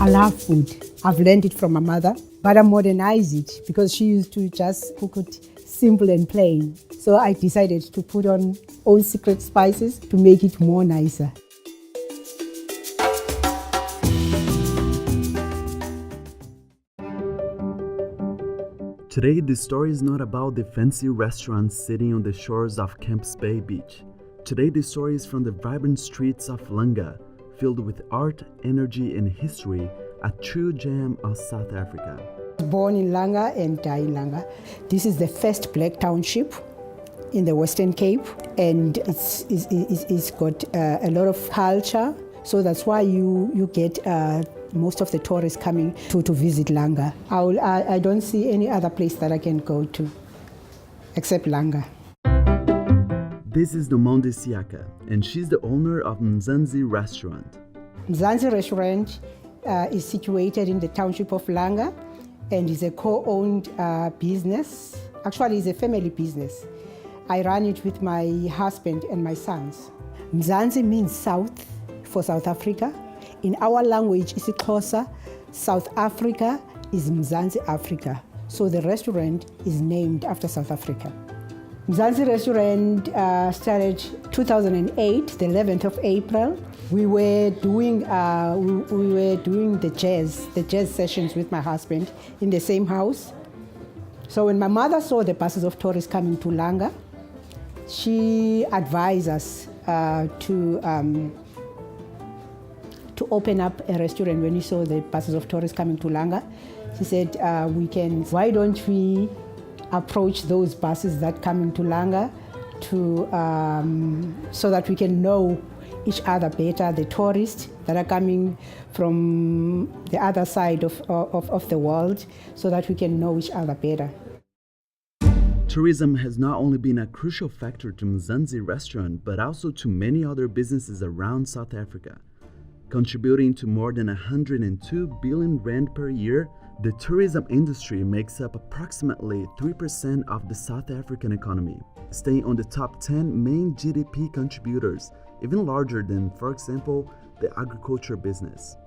I love food. I've learned it from my mother, but I modernize it because she used to just cook it simple and plain. So I decided to put on own secret spices to make it more nicer. Today, the story is not about the fancy restaurants sitting on the shores of Camps Bay Beach. Today, the story is from the vibrant streets of Langa, filled with art, energy, and history, a true gem of South Africa. Born in Langa and died in Langa. This is the first black township in the Western Cape, and it's got a lot of culture. So that's why you get most of the tourists coming to visit Langa. I don't see any other place that I can go to except Langa. This is Nomonde Siaka, and she's the owner of Mzansi restaurant. Mzansi restaurant is situated in the township of Langa and is a co-owned business. Actually, it's a family business. I run it with my husband and my sons. Mzansi means south for South Africa. In our language, isiXhosa, South Africa is Mzansi Africa. So the restaurant is named after South Africa. Mzansi restaurant started 2008, the 11th of April. We were doing the jazz sessions with my husband in the same house. So when my mother saw the buses of tourists coming to Langa, she advised us to open up a restaurant. When we saw the buses of tourists coming to Langa, she said, why don't we approach those buses that come into Langa so that we can know each other better, the tourists that are coming from the other side of the world, so that we can know each other better. Tourism has not only been a crucial factor to Mzansi restaurant, but also to many other businesses around South Africa. Contributing to more than 102 billion rand per year, the tourism industry makes up approximately 3% of the South African economy, staying on the top 10 main GDP contributors, even larger than, for example, the agriculture business.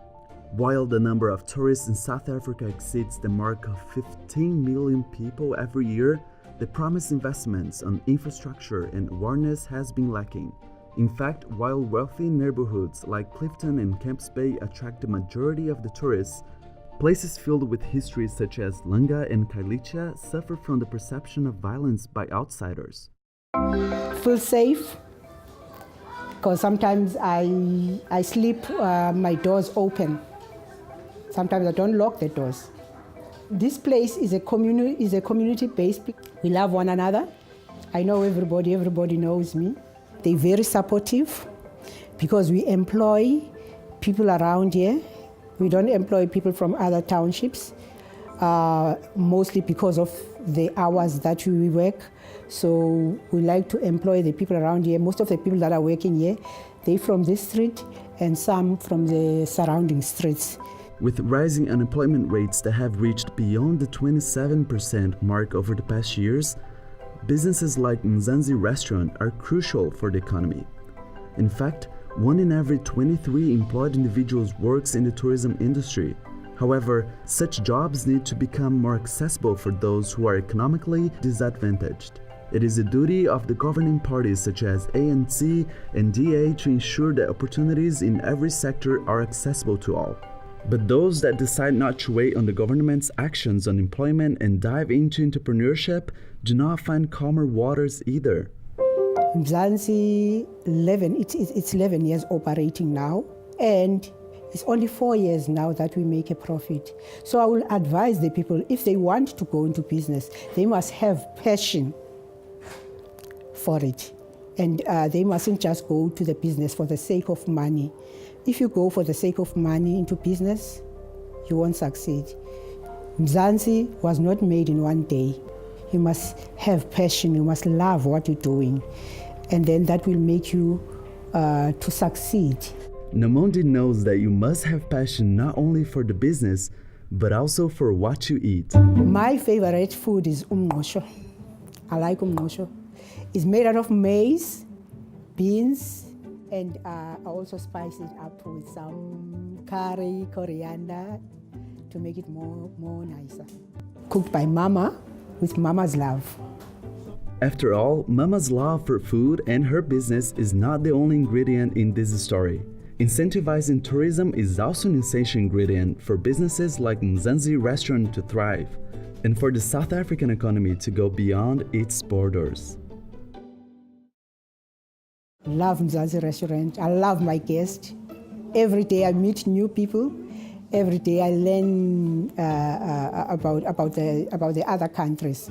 While the number of tourists in South Africa exceeds the mark of 15 million people every year, the promised investments on infrastructure and awareness has been lacking. In fact, while wealthy neighborhoods like Clifton and Camps Bay attract the majority of the tourists, places filled with history such as Langa and Kailicha suffer from the perception of violence by outsiders. Feel safe, because sometimes I sleep my doors open. Sometimes I don't lock the doors. This place is a community-based. We love one another. I know everybody knows me. They're very supportive because we employ people around here. We don't employ people from other townships, mostly because of the hours that we work. So we like to employ the people around here. Most of the people that are working here, they're from this street and some from the surrounding streets. With rising unemployment rates that have reached beyond the 27% mark over the past years, businesses like Mzansi restaurant are crucial for the economy. In fact, 1 in every 23 employed individuals works in the tourism industry. However, such jobs need to become more accessible for those who are economically disadvantaged. It is the duty of the governing parties such as ANC and DA to ensure that opportunities in every sector are accessible to all. But those that decide not to wait on the government's actions on employment and dive into entrepreneurship do not find calmer waters either. Mzansi, it's 11 years operating now, and it's only 4 years now that we make a profit. So I will advise the people, if they want to go into business, they must have passion for it. And they mustn't just go to the business for the sake of money. If you go for the sake of money into business, you won't succeed. Mzansi was not made in one day. You must have passion, you must love what you're doing, and then that will make you to succeed. Nomonde knows that you must have passion not only for the business, but also for what you eat. My favorite food is umngqosho. I like umngqosho. It's made out of maize, beans, And I also spice it up with some curry, coriander, to make it more nicer. Cooked by Mama, with Mama's love. After all, Mama's love for food and her business is not the only ingredient in this story. Incentivizing tourism is also an essential ingredient for businesses like Mzansi restaurant to thrive, and for the South African economy to go beyond its borders. Love Mzansi restaurant. I love my guests. Every day I meet new people. Every day I learn about the other countries.